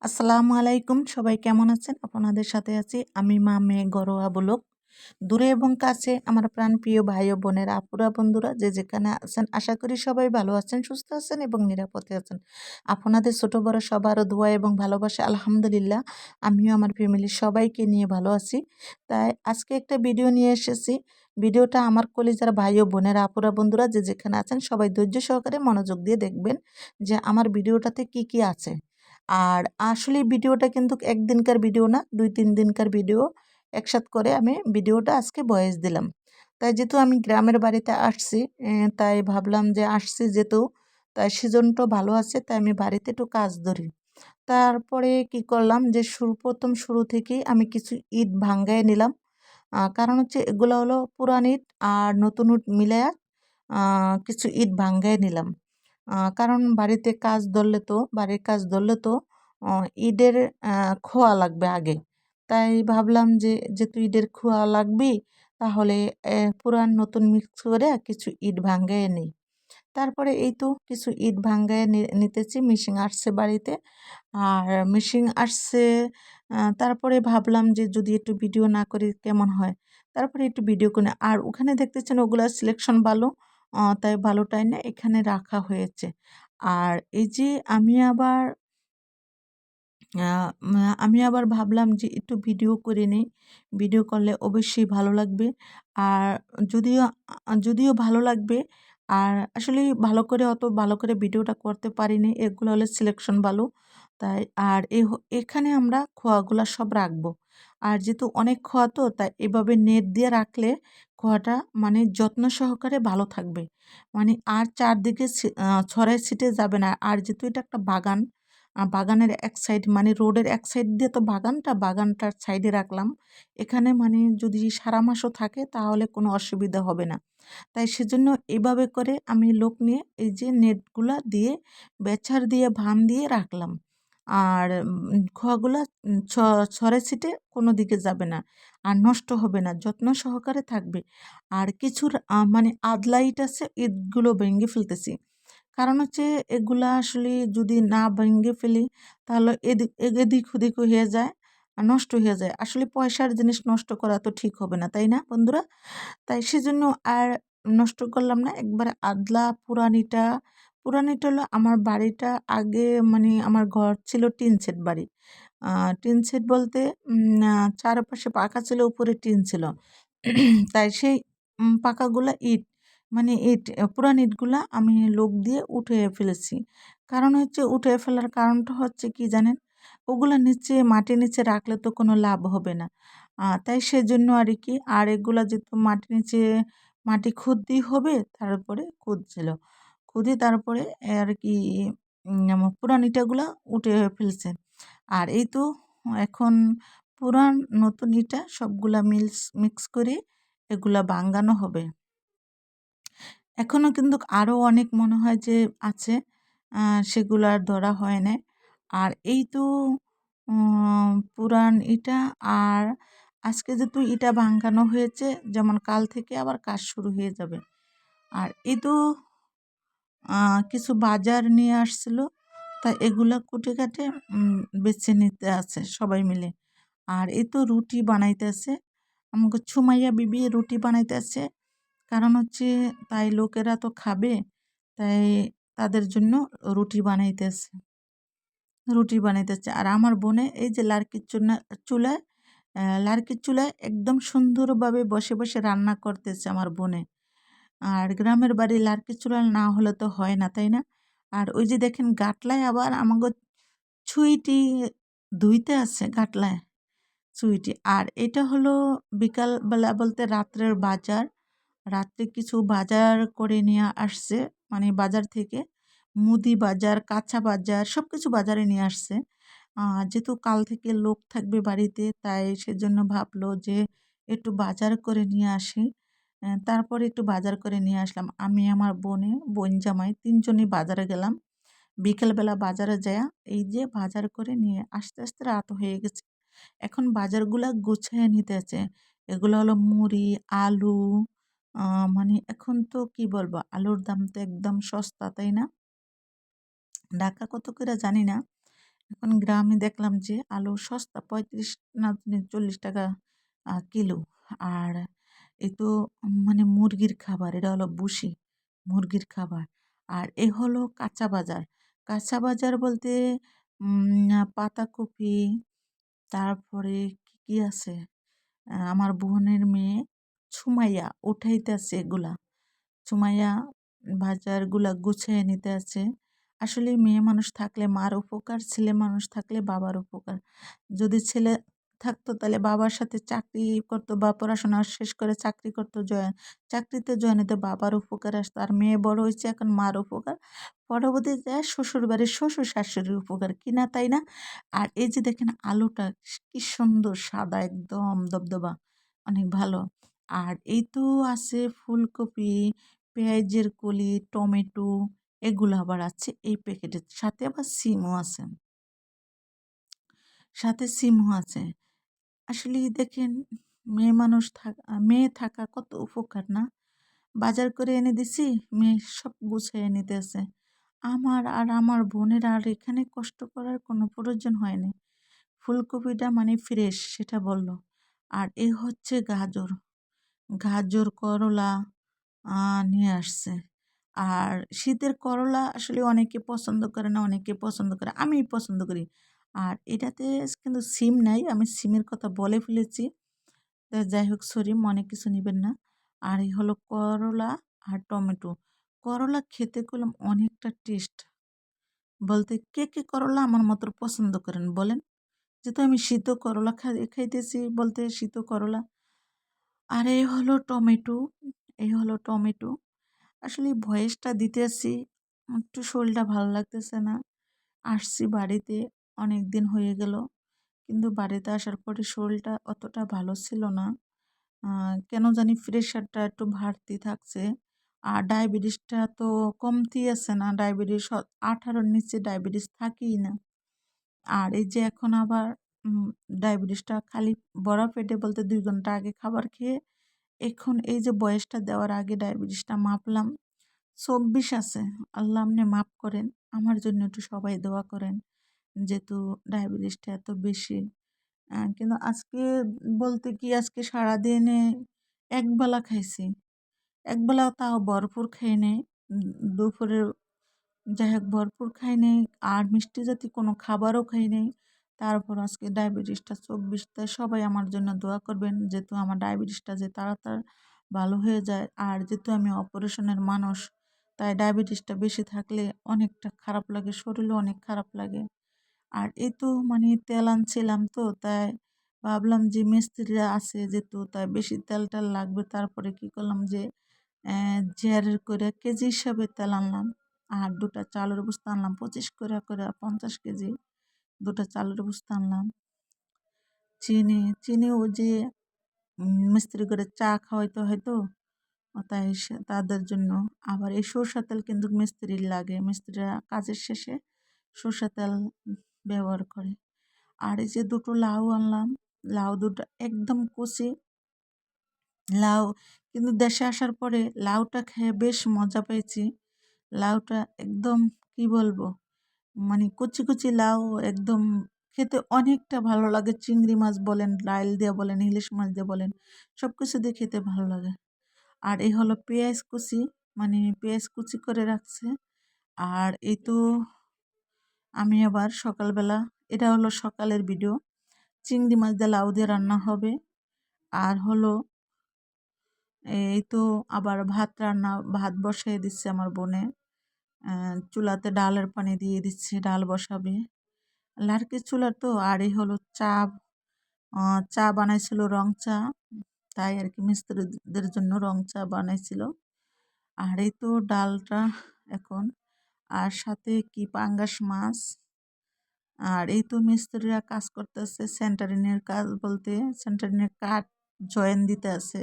আসসালামু আলাইকুম। সবাই কেমন আছেন? আপনাদের সাথে আছি আমি মা মেয়ে ঘরোয়া ব্লগ। দূরে এবং কাছে আমার প্রাণপ্রিয় ভাই ও বোনেরা, আপুরা, বন্ধুরা যে যেখানে আছেন আশা করি সবাই ভালো আছেন, সুস্থ আছেন এবং নিরাপদে আছেন। আপনাদের ছোট বড় সবারও দোয়া এবং ভালোবাসা আলহামদুলিল্লাহ আমিও আমার ফ্যামিলির সবাইকে নিয়ে ভালো আছি। তাই আজকে একটা ভিডিও নিয়ে এসেছি। ভিডিওটা আমার কলিজার ভাই ও বোনেরা, আপুরা, বন্ধুরা যে যেখানে আছেন সবাই ধৈর্য সহকারে মনোযোগ দিয়ে দেখবেন যে আমার ভিডিওটাতে কি কি আছে। আর আসলে ভিডিওটা কিন্তু একদিনকার ভিডিও না, ২-৩ দিনকার ভিডিও একসাথে করে আমি ভিডিওটা আজকে ভয়েস দিলাম। তাই যেহেতু আমি গ্রামের বাড়িতে আসছি, তাই ভাবলাম যে আসছি যেহেতু, তাই সিজনটা ভালো আছে, তাই আমি বাড়িতে একটু কাজ ধরি। তারপরে কি করলাম যে প্রথম শুরু থেকেই আমি কিছু ইট ভাঙ্গায় নিলাম। কারণ হচ্ছে এগুলো হলো পুরান ইট আর নতুন ইট মিলায়া কিছু ইট ভাঙ্গায় নিলাম। কারণ বাড়ির কাজ ধরলে তো ইটের খোয়া লাগবে আগে। তাই ভাবলাম যে যেহেতু ইটের খোয়া লাগবেই, তাহলে পুরান নতুন মিক্স করে কিছু ইট ভাঙ্গায়ে নিই। তারপরে এই তো কিছু ইট ভাঙ্গায় নিতেছি, মিশিং আসছে বাড়িতে। আর মিশিং আসছে, তারপরে ভাবলাম যে যদি একটু ভিডিও না করি কেমন হয়। তারপরে একটু ভিডিও করে আর ওখানে দেখতেছেন ওগুলা সিলেকশন বালু, তাই বালুটাই না এখানে রাখা হয়েছে। আর এই যে আমি আবার আ আমি আবার ভাবলাম যে একটু ভিডিও করে নেই। ভিডিও করলে অবশ্যই ভালো লাগবে। আর যদিও যদিও ভালো লাগবে, আর আসলে অত ভালো করে ভিডিওটা করতে পারিনি। এগুলো হলো সিলেকশন বালু। তাই আর এখানে আমরা খোয়াগুলা সব রাখবো। আর যেহেতু অনেক খোয়া তো, তাই এভাবে নেট দিয়ে রাখলে খোয়াটা মানে যত্ন সহকারে ভালো থাকবে। মানে আর চারদিকে ছড়ায় ছিটে যাবে না। আর যেহেতু এটা একটা বাগান, বাগানের এক সাইড মানে রোডের এক সাইড দিয়ে তো বাগানটার সাইডে রাখলাম। এখানে মানে যদি সারা মাসও থাকে তাহলে কোনো অসুবিধা হবে না। তাই সেজন্য এভাবে করে আমি লোক নিয়ে এই যে নেটগুলা দিয়ে বেছার দিয়ে ভান দিয়ে রাখলাম। আর খোয়াগুলা ছড়ে ছিটে কোনো দিকে যাবে না। আর নষ্ট হবে না, যত্ন সহকারে থাকবে। আর কিছুর মানে আধলা ইট আছে, ইটগুলো ভেঙে ফেলতেছি। কারণ হচ্ছে এগুলা আসলে যদি না ভেঙে ফেলি তাহলে এদিক ওদিক হয়ে যায় আর নষ্ট হয়ে যায়। আসলে পয়সার জিনিস নষ্ট করা তো ঠিক হবে না, তাই না বন্ধুরা? তাই সেজন্য আর নষ্ট করলাম না। একবারে আদলা পুরানিটা হলো আমার বাড়িটা আগে, মানে আমার ঘর ছিল টিন শেড বাড়ি। আ টিন শেড বলতে চারপাশে পাকা ছিল, উপরে টিন ছিল। তাই সেই পাকাগুলা ইট, মানে পুরান ইটগুলা আমি লোক দিয়ে উঠিয়ে ফেলেছি। কারণ হচ্ছে উঠিয়ে ফেলার কারণটা হচ্ছে কি জানেন? ওগুলা মাটির নিচে রাখলে তো কোনো লাভ হবে না। তাই সেজন্য আরকি। আর এগুলা যেহেতু মাটির নিচে মাটি খুদতেই হবে, তারপরে খুদছিল। খুদে তারপরে আরকি পুরান ইটাগুলা উঠে ফেলছে। আর এই তো এখন পুরান নতুন ইটা সবগুলা মিক্স করে এগুলা বাঙ্গানো হবে। এখনো কিন্তু আরো অনেক মনে হয় যে আছে, সেগুলো আর ধরা হয় নাই। আর এই তো পুরান ইটা, আর আজকে যেহেতু ইটা ভাঙানো হয়েছে, যেমন কাল থেকে আবার কাজ শুরু হয়ে যাবে। আর এই তো কিছু বাজার নিয়ে আসছিল, তা এগুলা কুটে কাটে বেছে নিতে আছে সবাই মিলে। আর এই তো রুটি বানাইতেছে, আমাকে সুমাইয়া বিবি রুটি বানাইতেছে। কারণ হচ্ছে তাই লোকেরা তো খাবে, তাই তাদের জন্য রুটি বানাইতেছে আর আমার বোনে এই যে চুলায়, লার্কির চুলায় একদম সুন্দরভাবে বসে বসে রান্না করতেছে আমার বোনে। আর গ্রামের বাড়ি লার্কির চুলা না হলে তো হয় না, তাই না? আর ওই যে দেখেন গাটলায় আবার আমাগো ছুঁইটি ধুইতে আছে গাটলায় সুইটি। আর এটা হলো বিকালবেলা বলতে রাত্রের বাজার। রাত্রে কিছু বাজার করে নিয়ে আসছে, মানে বাজার থেকে মুদি বাজার, কাঁচা বাজার সবকিছু বাজারে নিয়ে আসছে। যেহেতু কাল থেকে লোক থাকবে বাড়িতে, তাই সেজন্য ভাবলো যে একটু বাজার করে নিয়ে আসি। তারপরে একটু বাজার করে নিয়ে আসলাম। আমি, আমার বোন জামাই ৩ জনই বাজারে গেলাম। বিকেলবেলা বাজারে যায়া এই যে বাজার করে নিয়ে আস্তে, আস্তে রাত হয়ে গেছে। এখন বাজারগুলা গুছাইয়া নিতেছে। এগুলো হলো মুড়ি, আলু, আ মানে এখন তো কি বলবো, আলুর দাম তো একদম সস্তা, তাই না? ঢাকা কত কইরা জানি না। এখন গ্রামে দেখলাম যে আলু সস্তা ৩৫ না ৪০ টাকা কিলো। আর এ তো মানে মুরগির খাবার, এটা হলো ভুসি, মুরগির খাবার। আর এ হলো কাঁচা বাজার। কাঁচা বাজার বলতে পাতাকপি, তারপরে কি আছে? আমার বোনের মেয়ে সুমাইয়া উঠাইতেছে এগুলা। সুমাইয়া বাজারগুলা গুছিয়ে নিতে আছে। আসলে মেয়ে মানুষ থাকলে মার উপকার, ছেলে মানুষ থাকলে বাবার উপকার। যদি ছেলে থাকতো তাহলে বাবার সাথে চাকরি করতো বা পড়াশোনা শেষ করে চাকরি করতো, চাকরিতে জয়েন হতে বাবার উপকার আসতো। আর মেয়ে বড় হয়েছে এখন মার উপকার, পরবর্তীতে শ্বশুর বাড়ির শ্বশুর শাশুড়ির উপকার, কিনা তাই না? আর এই যে দেখেন আলুটা কি সুন্দর সাদা, একদম দবদবা, অনেক ভালো। আর এই তো আছে ফুলকপি, পেঁয়াজের কলি, টমেটো, এগুলো আবার আছে এই প্যাকেটের সাথে, আবার সিমও আছে, সাথে সিমও আছে। আসলে দেখেন, মেয়ে থাকা কত উপকার না? বাজার করে এনে দিছি, মেয়ে সব গুছিয়ে নিতেছে। আমার বোনের আর এখানে কষ্ট করার কোনো প্রয়োজন হয়নি। ফুলকপিটা মানে ফ্রেশ সেটা বলল। আর এ হচ্ছে গাজর, গাজর, করলা নিয়ে আসছে। আর শীতের করলা আসলে অনেকে পছন্দ করে না, অনেকে পছন্দ করে, আমি পছন্দ করি। আর এটাতে কিন্তু সিম নাই, আমি সিমের কথা বলে ফেলেছি। তো যাই হোক, সরি, মনে কিছু নিবেন না। আর এই হলো করলা আর টমেটো। করলা খেতে করলাম অনেকটা টেস্ট, বলতে কে কে করলা আমার মতো পছন্দ করেন বলেন? যেহেতু আমি শীত করলা খাইতেছি, বলতে শীত করলা। আর এই হলো টমেটো, এই হলো টমেটো। আসলে ভয়েসটা দিতেছি, একটু শরীরটা ভালো লাগতেছে না। আসছি বাড়িতে, অনেক দিন হয়ে গেল, কিন্তু বাড়িতে আসার পরে শরীরটা অতটা ভালো ছিল না। কেন জানি প্রেশারটা একটু বাড়তি থাকছে। আর ডায়াবেটিসটা তো কমতি আছে না, ডায়াবেটিস 18-র নিচে ডায়াবেটিস থাকেই না। আর এই যে এখন আবার ডায়াবেটিসটা খালি বড় পেটে, বলতে 2 ঘন্টা আগে খাবার খেয়ে, এখন এই যে বয়সটা দেওয়ার আগে ডায়াবেটিসটা মাপলাম 24 আছে। আল্লাহ আপনি মাফ করেন, আমার জন্য একটু সবাই দোয়া করেন, যেহেতু ডায়াবেটিসটা এত বেশি। কিন্তু আজকে বলতে কি, আজকে সারাদিনে একবেলা খাইছি, একবেলা তাও ভরপুর খাই নাই। দুপুরে যাই হোক ভরপুর খাই নাই, আর মিষ্টি জাতীয় কোনো খাবারও খাই নাই। তারপর আজকে ডায়াবেটিসটা 24। তাই সবাই আমার জন্য দোয়া করবেন, যেহেতু আমার ডায়াবেটিসটা যে তাড়াতাড়ি ভালো হয়ে যায়। আর যেহেতু আমি অপারেশনের মানুষ, তাই ডায়াবেটিসটা বেশি থাকলে অনেকটা খারাপ লাগে, শরীরও অনেক খারাপ লাগে। আর এই তো মানে তেল আনছিলাম, তো তাই ভাবলাম যে মিস্ত্রিরা আছে যেহেতু, তাই বেশি তেল টেল লাগবে। তারপরে কি করলাম যে জারের করে কেজি হিসাবে তেল আনলাম। আর 2টা চালের বস্তা আনলাম, 25 করে করে 50 কেজি, 2টা চালের বস্তা আনলাম। চিনি ও যে মিস্ত্রি করে চা খাওয়াইতে হয়তো, তাই তাদের জন্য। আবার এই সরষা তেল কিন্তু মিস্ত্রির লাগে, মিস্ত্রিরা কাজের শেষে সরষা তেল ব্যবহার করে। আর এই যে 2টো লাউ আনলাম, লাউ 2টা একদম কচি লাউ, কিন্তু দেশে আসার পরে লাউটা খেয়ে বেশ মজা পেয়েছি। লাউটা একদম কি বলবো, মানে কচি কচি লাউ, একদম খেতে অনেকটা ভালো লাগে। চিংড়ি মাছ বলেন, ডাইল দিয়ে বলেন, ইলিশ মাছ দিয়ে বলেন, সব কিছু দিয়ে খেতে ভালো লাগে। আর এই হলো পেঁয়াজ কুচি, মানে পেঁয়াজ কুচি করে রাখছে। আর এই তো আমি আবার সকালবেলা, এটা হলো সকালের ভিডিও, চিংড়ি মাছ দিয়ে লাউ দিয়ে রান্না হবে। আর হলো এই তো আবার ভাত বসাই দিচ্ছে আমার বোনে। চুলাতে ডালের পানি দিয়ে দিচ্ছে, ডাল বসাবে, লার্কির চুলা তো। আর এই হলো চা বানাইছিল, রং চা, তাই আর কি মিস্ত্রিদের জন্য রং চা বানাইছিল। আর এই তো ডালটা এখন, আর সাথে কি পাঙ্গাস মাছ। আর এই তো মিস্ত্রিরা কাজ করতেছে, সেন্টারিনের কাজ, বলতে সেন্টারিনের কাঠ জয়েন দিতে আছে,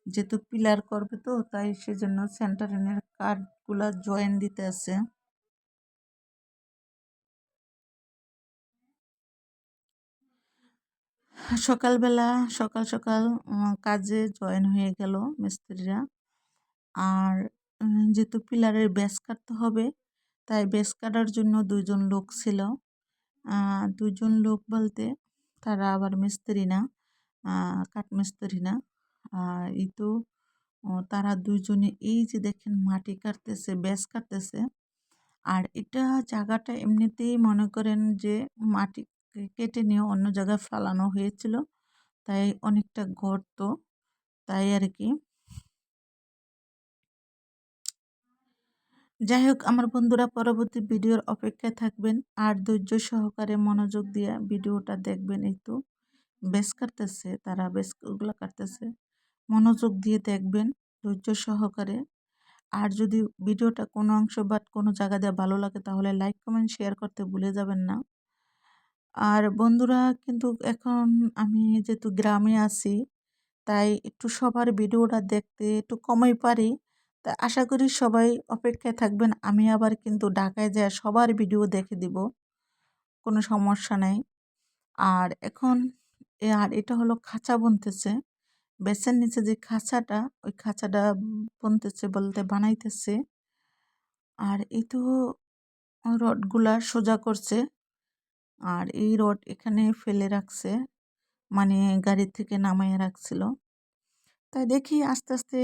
যেহেতু পিলার করবে তো, তাই সেজন্য সেন্টারিনের কাঠগুলা জয়েন দিতে আছে। সকালবেলা, সকাল সকাল কাজে জয়েন হয়ে গেল মিস্ত্রিরা। আর যেহেতু পিলারের বেস কাটতে হবে, তাই বেস কাটার জন্য 2জন লোক ছিল। দুজন লোক বলতে তারা আবার মিস্ত্রি না, কাঠমিস্ত্রি না। এই তো তারা দুজনে এই যে দেখেন মাটি কাটতেছে, ব্যাস কাটতেছে। আর এটা জায়গাটা এমনিতেই মনে করেন যে মাটি কেটে নিয়ে অন্য জায়গায় ফেলানো হয়েছিল, তাই অনেকটা গর্ত, তাই আর কি। যাই হোক আমার বন্ধুরা, পরবর্তী ভিডিওর অপেক্ষায় থাকবেন আর ধৈর্য সহকারে মনোযোগ দিয়ে ভিডিওটা দেখবেন। এই তো বেশ কাটতেছে, তারা বেশগুলো কাটতেছে, মনোযোগ দিয়ে দেখবেন ধৈর্য সহকারে। আর যদি ভিডিওটা কোনো অংশ বা কোনো জায়গা দিয়ে ভালো লাগে তাহলে লাইক কমেন্ট শেয়ার করতে ভুলে যাবেন না। আর বন্ধুরা কিন্তু এখন আমি যেহেতু গ্রামে আছি, তাই একটু সবার ভিডিওটা দেখতে একটু কমই পারি। তা আশা করি সবাই অপেক্ষায় থাকবেন, আমি আবার কিন্তু ঢাকায় যাই সবার ভিডিও দেখে দিব, কোনো সমস্যা নাই। আর এখন আর এটা হলো খাঁচা বুনতেছে, বেসের নিচে যে খাঁচাটা, ওই খাঁচাটা বুনতেছে বলতে বানাইতেছে। আর এই তো রডগুলা সোজা করছে, আর এই রড এখানে ফেলে রাখছে, মানে গাড়ি থেকে নামাইয়া রাখছিল। তাই দেখি আস্তে আস্তে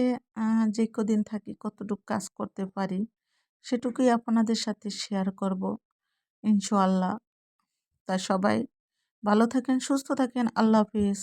যে কদিন থাকি কতটুকু কাজ করতে পারি সেটুকুই আপনাদের সাথে শেয়ার করব ইনশাআল্লাহ। তা সবাই ভালো থাকেন, সুস্থ থাকেন, আল্লাহ হাফিজ।